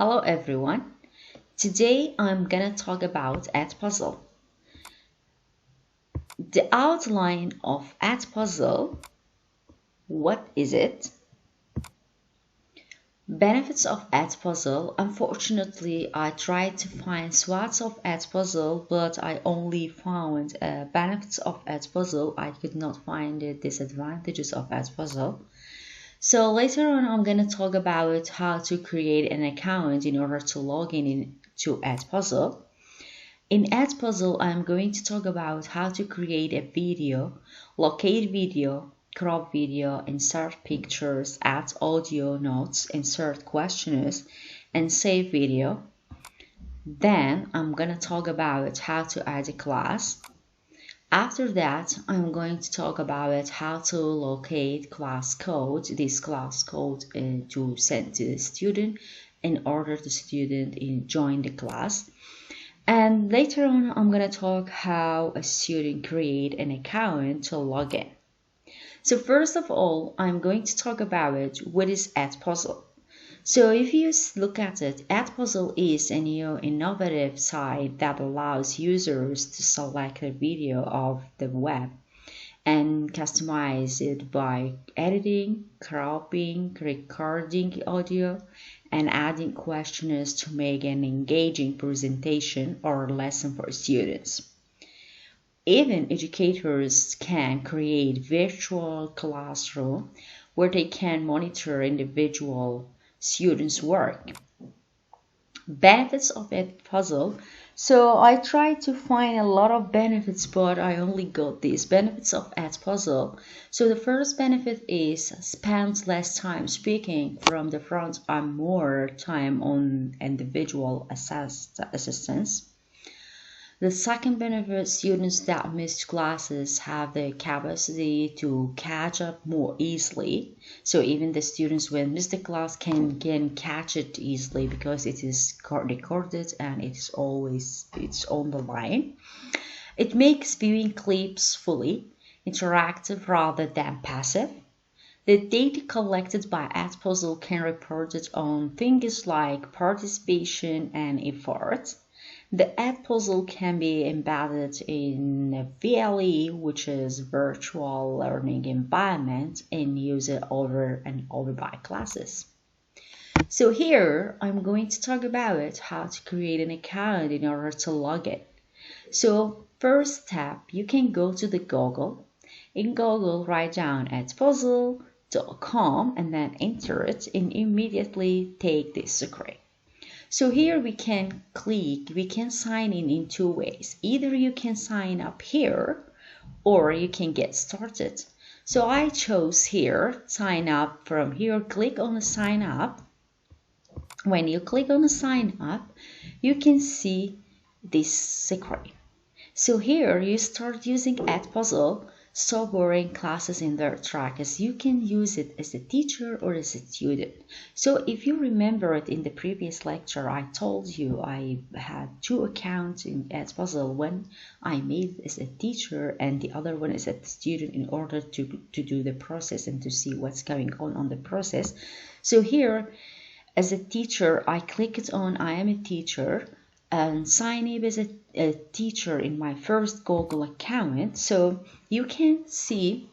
Hello everyone. Today I'm gonna talk about EdPuzzle. The outline of EdPuzzle. What is it? Benefits of EdPuzzle. Unfortunately, I tried to find swaths of EdPuzzle, but I only found benefits of EdPuzzle. I could not find the disadvantages of EdPuzzle. So later on, I'm gonna talk about how to create an account in order to log in to EdPuzzle. In EdPuzzle, I'm going to talk about how to create a video, locate video, crop video, insert pictures, add audio notes, insert questionnaires, and save video. Then I'm going to talk about how to add a class. After that, I'm going to talk about how to locate class code, this class code to send to the student in order the student join the class. And later on, I'm going to talk how a student create an account to log in. So first of all, I'm going to talk about what is EdPuzzle. So if you look at it, EdPuzzle is a new innovative site that allows users to select a video of the web and customize it by editing, cropping, recording audio, and adding questionnaires to make an engaging presentation or lesson for students. Even educators can create virtual classroom where they can monitor individual students' work. Benefits of EdPuzzle. So I tried to find a lot of benefits, but I only got these benefits of EdPuzzle. So the first benefit is spend less time speaking from the front and more time on individual assistance. The second benefit, students that missed classes have the capacity to catch up more easily. So even the students when miss the class can catch it easily because it is recorded and it's on the line. It makes viewing clips fully interactive rather than passive. The data collected by EdPuzzle can report it on things like participation and effort. The EdPuzzle can be embedded in a VLE, which is virtual learning environment, and used over and over by classes. So here I'm going to talk about how to create an account in order to log in. So first step, you can go to the Google. In Google, write down edpuzzle.com and then enter it and immediately take this screen. So here we can sign in two ways. Either you can sign up here or you can get started. So I chose here, sign up from here, click on the sign up. When you click on the sign up, you can see this screen. So here you start using EdPuzzle, stop borrowing classes in their track as you can use it as a teacher or as a student. So if you remember it in the previous lecture, I told you I had two accounts in EdPuzzle. One I made as a teacher and the other one as a student in order to do the process and to see what's going on the process. So here as a teacher, I clicked on I am a teacher and sign in as a teacher in my first Google account. So you can see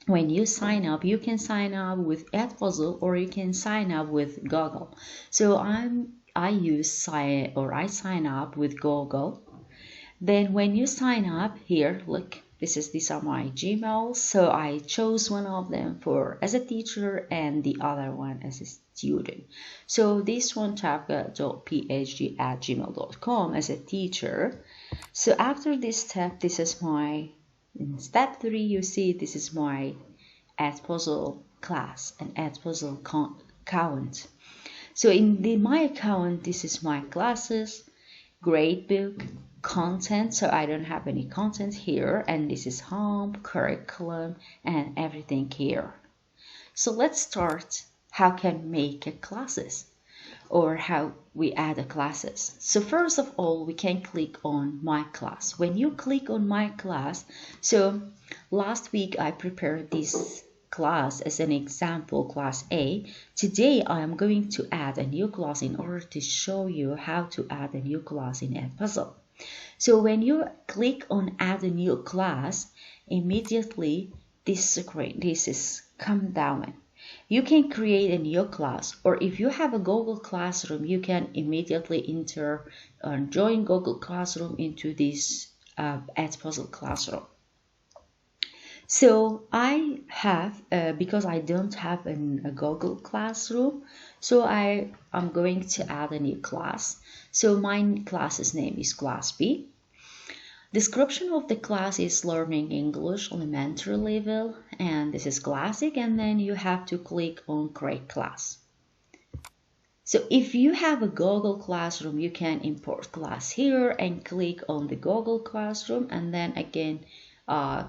when you sign up, you can sign up with EdPuzzle or you can sign up with Google. So I sign up with Google. Then when you sign up here, look, these are my Gmails. So I chose one of them as a teacher and the other one as a student. So this one tabga.phd@gmail.com as a teacher. So after this step, in step 3, you see this is my EdPuzzle class and EdPuzzle account. So in my account, this is my classes, gradebook, content, so I don't have any content here, and this is home, curriculum, and everything here. So let's start how can we make a classes or how we add a classes. So first of all, we can click on my class. When you click on my class, so last week I prepared this class as an example, class A. Today I am going to add a new class in order to show you how to add a new class in EdPuzzle. So when you click on add a new class, immediately this screen, this is come down. You can create a new class, or if you have a Google Classroom, you can immediately enter and join Google Classroom into this EdPuzzle Classroom. So I have, because I don't have a Google Classroom, so I am going to add a new class. So my class's name is Class B. Description of the class is Learning English Elementary Level, and this is Classic, and then you have to click on Create Class. So if you have a Google Classroom, you can import class here and click on the Google Classroom, and then again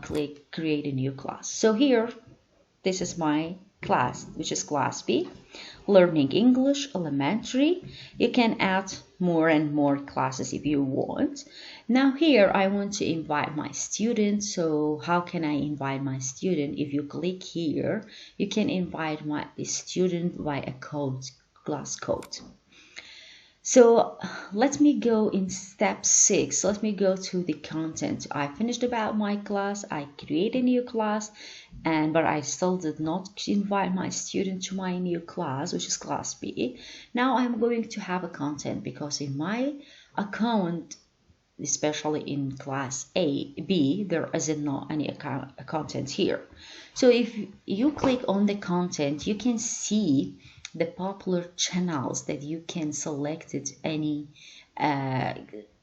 click Create a new class. So here, this is my class, which is Class B, Learning English Elementary. You can add more and more classes if you want. Now here I want to invite my student. So how can I invite my student? If you click here, you can invite my student by a code, class code. So let me go in step 6. Let me go to the content. I finished about my class. I created a new class, but I still did not invite my student to my new class, which is Class B. Now I'm going to have a content because in my account, especially in Class B, there isn't not any content here. So if you click on the content, you can see the popular channels that you can select it, any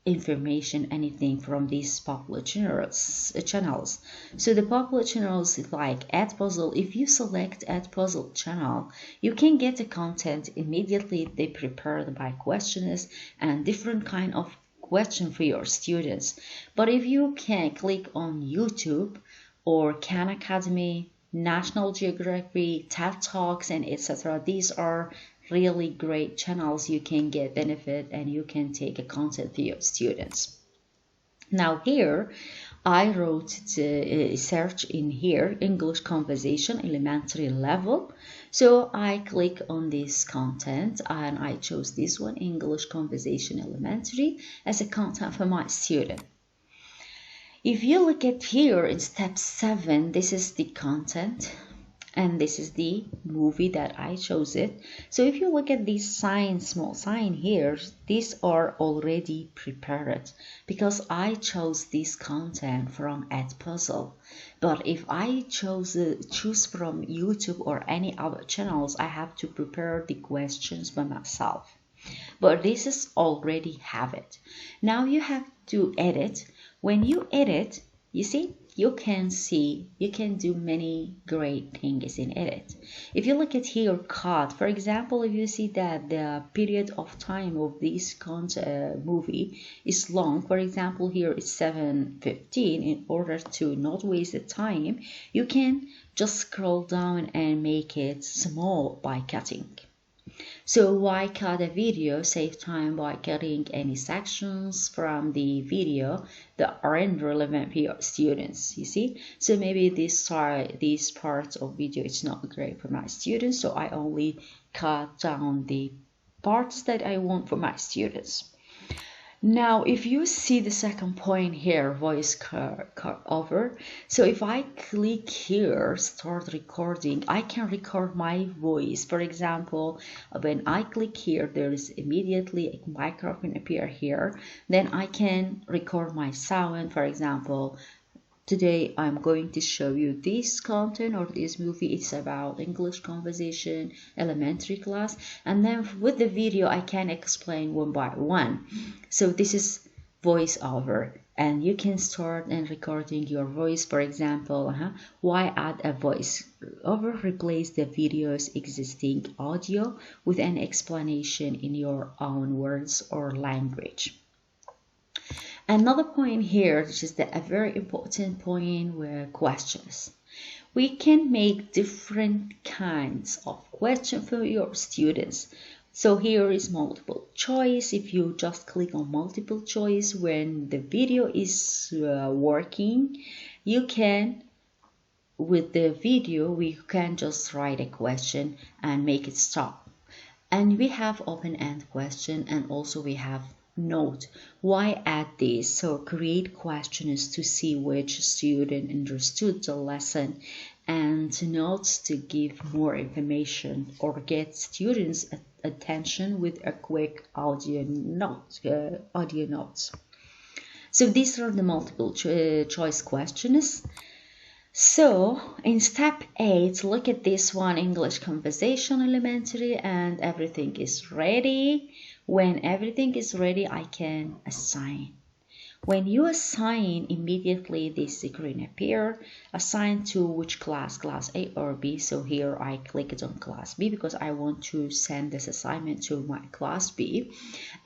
information, anything from these popular channels. So the popular channels like EdPuzzle, if you select EdPuzzle channel, you can get the content immediately. They prepared by questions and different kind of question for your students. But if you can click on YouTube or Khan Academy, National Geography, TED Talks, and etc. These are really great channels. You can get benefit and you can take a content for your students. Now here, I wrote the search in here, English Conversation Elementary Level. So I click on this content and I chose this one, English Conversation Elementary, as a content for my student. If you look at here in step 7, this is the content and this is the movie that I chose it. So if you look at this sign, small sign here, these are already prepared because I chose this content from EdPuzzle. But if I choose from YouTube or any other channels, I have to prepare the questions by myself. But this is already have it. Now you have to edit. When you edit, you see, you can do many great things in edit. If you look at here, cut, for example, if you see that the period of time of this movie is long, for example, here it's 7:15, in order to not waste the time, you can just scroll down and make it small by cutting. So why cut a video? Save time by cutting any sections from the video that aren't relevant for your students, you see. So maybe these parts of video is not great for my students, so I only cut down the parts that I want for my students. Now, if you see the second point here, voice over. So if I click here, start recording, I can record my voice. For example, when I click here, there is immediately a microphone appear here. Then I can record my sound. For example, today I'm going to show you this content or this movie. It's about English Conversation Elementary class, and then with the video I can explain one by one. So this is voiceover, and you can start and recording your voice. For example, why add a voice over? Replace the video's existing audio with an explanation in your own words or language. Another point here, which is a very important point, were questions. We can make different kinds of questions for your students. So here is multiple choice. If you just click on multiple choice when the video is working, you can with the video, we can just write a question and make it stop. And we have open-end question, and also we have note. Why add this? So create questions to see which student understood the lesson, and notes to give more information or get students' attention with a quick audio notes. So these are the multiple choice questions. So in step 8, look at this one, English Conversation Elementary, and everything is ready. When everything is ready, I can assign. When you assign, immediately this screen appear. Assign to which class A or B. So here I click it on class B because I want to send this assignment to my class B.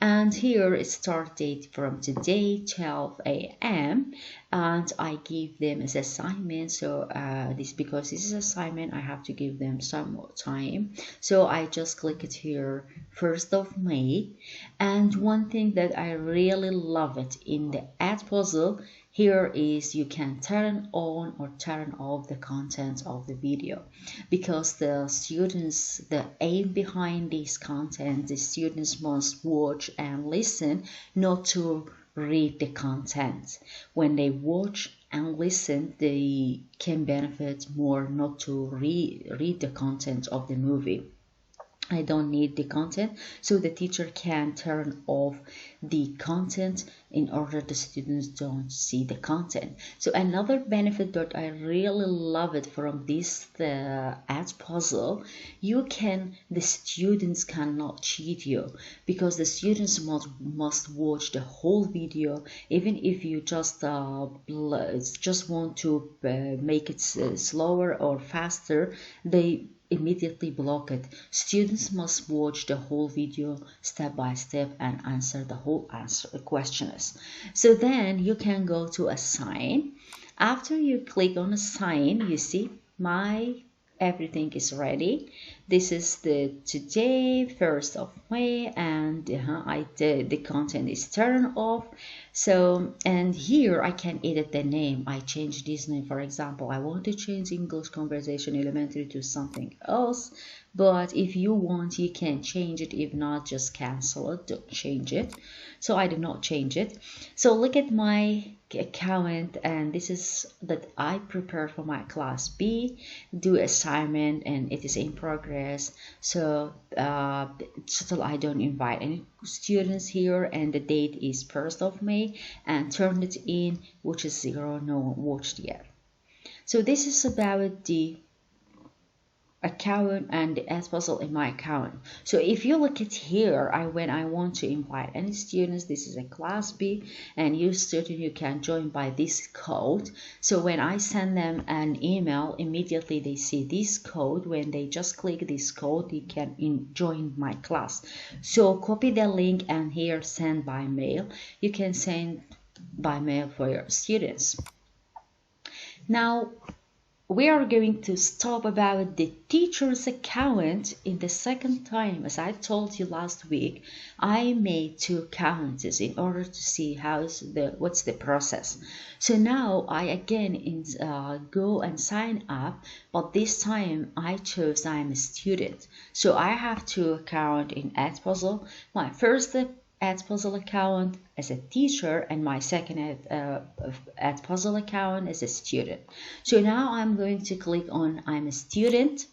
And here it start date from today 12 a.m. and I give them as assignment. So because this is assignment, I have to give them some more time. So I just click it here, 1st of May. And one thing that I really love it in the EdPuzzle here is you can turn on or turn off the content of the video, because the students, the aim behind this content, the students must watch and listen, not to read the content. When they watch and listen, they can benefit more not to read the content of the movie. I don't need the content, so the teacher can turn off the content in order the students don't see the content. So another benefit that I really love it from this EdPuzzle, the students cannot cheat you, because the students must watch the whole video. Even if you just want to make it slower or faster, they immediately block it. Students must watch the whole video step by step and answer the whole questions. So then you can go to assign. After you click on assign, you see everything is ready. This is the today 1st of May, and the content is turned off. So, and here I can edit the name. I change this name. For example, I want to change English Conversation Elementary to something else, but if you want, you can change it. If not, just cancel it, don't change it. So I did not change it. So look at my account, and this is that I prepared for my class B, do assignment, and it is in progress. So still I don't invite any students here, and the date is 1st of May, and turn it in, which is 0, no one watched yet. So this is about the account and the EdPuzzle in my account. So if you look at here, when I want to invite any students, this is a class B, and you student, you can join by this code. So when I send them an email, immediately they see this code. When they just click this code, they can join my class. So copy the link and here send by mail. You can send by mail for your students. Now we are going to stop about the teacher's account in the second time. As I told you last week, I made 2 accounts in order to see what's the process. So now I again go and sign up, but this time I chose I'm a student. So I have 2 accounts in EdPuzzle. My first EdPuzzle account as a teacher, and my second EdPuzzle account as a student. So now I'm going to click on I'm a student.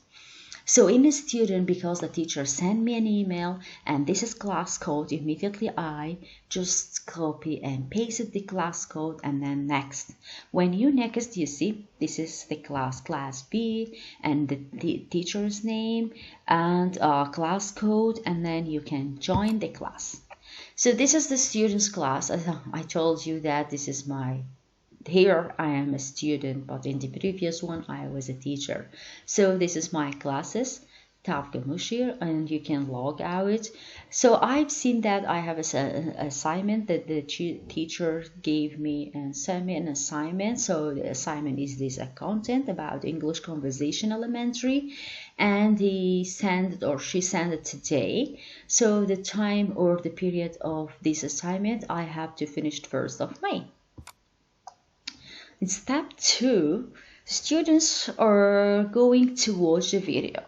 So in a student, because the teacher sent me an email and this is class code, immediately I just copy and paste the class code and then next. When you next, you see this is the class B, and the teacher's name and class code, and then you can join the class. So this is the students class. I told you that this is here I am a student, but in the previous one I was a teacher. So this is my classes, Tavka Mushir, and you can log out. So I've seen that I have an assignment that the teacher gave me and sent me an assignment. So the assignment is this content about English Conversation Elementary, and she sent it today. So the time or the period of this assignment I have to finish 1st of May. In step 2, Students are going to watch the video.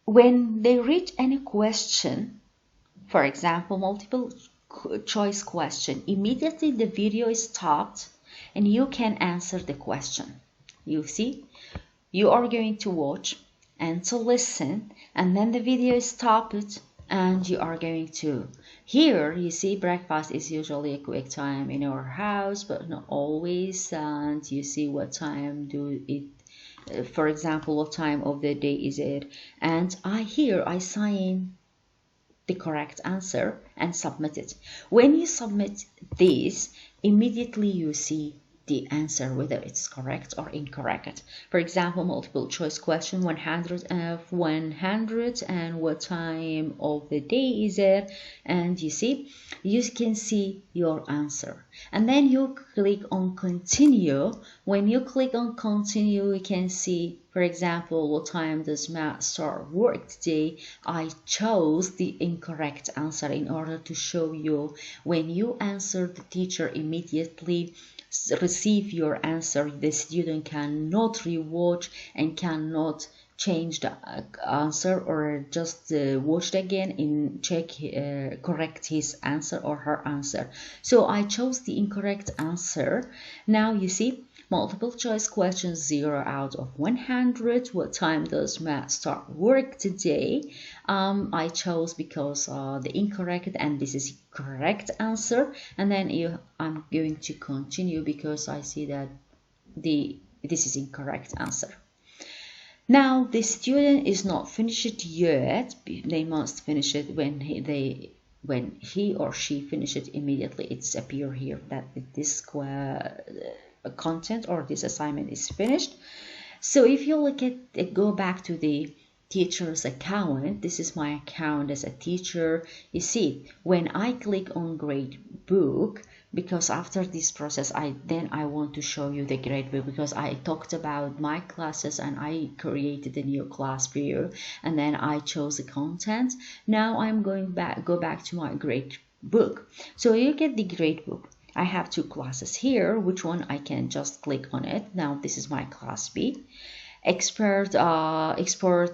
When they read any question, for example, multiple choice question, immediately the video is stopped and you can answer the question. You see, you are going to watch and to listen, and then the video is stopped and you are going to here. You see, breakfast is usually a quick time in our house, but not always. And you see what time do it, for example, what time of the day is it, and I sign the correct answer and submit it. When you submit this, immediately you see the answer, whether it's correct or incorrect. For example, multiple choice question 100 of 100, and what time of the day is it, and you see, you can see your answer, and then you click on continue. When you click on continue, you can see, for example, what time does Matt start work today. I chose the incorrect answer in order to show you when you answer, the teacher immediately receive your answer. The student cannot rewatch and cannot change the answer or just watch it again and check correct his answer or her answer. So I chose the incorrect answer. Now you see, multiple choice questions 0 out of 100. What time does Matt start work today? I chose because the incorrect, and this is correct answer. And then I'm going to continue because I see that this is incorrect answer. Now the student is not finished yet. They must finish it when he or she finish it immediately. It's appear here that this content or this assignment is finished. So if you look at go back to the teacher's account, this is my account as a teacher. You see, when I click on grade book, because after this process I want to show you the grade book, because I talked about my classes and I created a new class view and then I chose the content. Now I'm going go back to my grade book. So you get the grade book. I have two classes here. Which one? I can just click on it. Now this is my class B. Export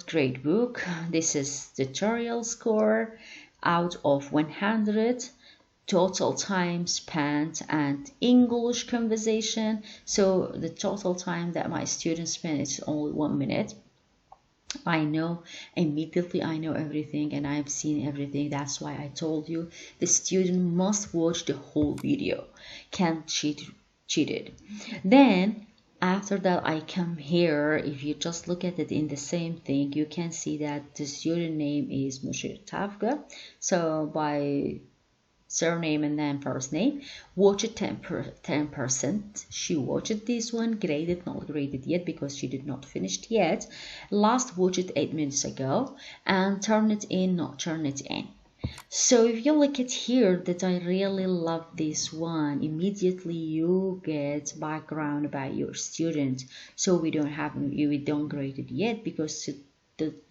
grade book. This is tutorial score out of 100. Total time spent and English conversation. So the total time that my students spend is only 1 minute. I know immediately, I know everything and I've seen everything. That's why I told you the student must watch the whole video, can't cheat it. Then after that I come here. If you just look at it in the same thing, you can see that the student name is Mushir Tafga. So by surname and then first name, watch it 10%. She watched this one, graded, not graded yet because she did not finish it yet. Last watched it 8 minutes ago, and turn it in, not turn it in. So if you look at here, that I really love this one. Immediately you get background about your student. So we don't grade it yet because it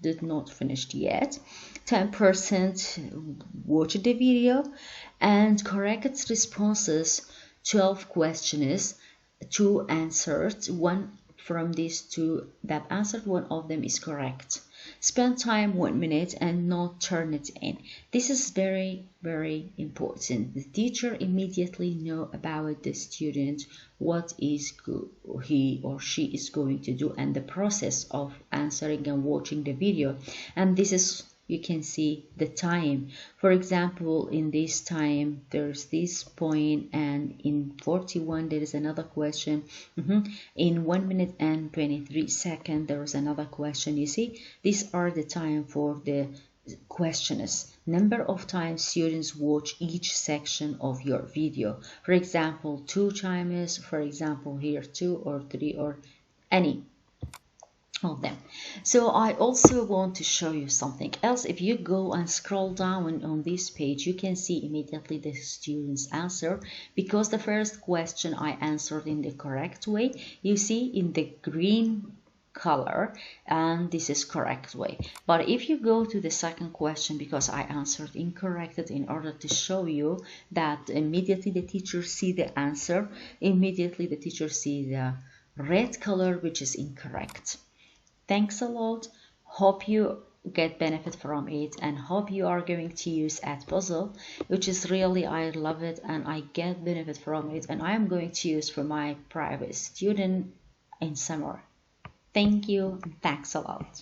did not finished yet. 10% watch the video, and correct responses 12 questions, 2 answered. One from these 2 that answered, one of them is correct. Spend time 1 minute and not turn it in. This is very, very important. The teacher immediately know about the student, what is he or she is going to do, and the process of answering and watching the video. And this is, you can see the time. For example, in this time there's this point, and in 41 there is another question. In 1 minute and 23 seconds there is another question. You see, these are the time for the questions, number of times students watch each section of your video. For example, 2 times, for example here 2 or 3 or any of them. So I also want to show you something else. If you go and scroll down on this page, you can see immediately the student's answer, because the first question I answered in the correct way. You see in the green color, and this is correct way. But if you go to the second question, because I answered incorrect, in order to show you that immediately the teacher see the answer, immediately the teacher see the red color, which is incorrect. Thanks a lot. Hope you get benefit from it and hope you are going to use EdPuzzle, which is really, I love it and I get benefit from it, and I am going to use for my private student in summer. Thank you and thanks a lot.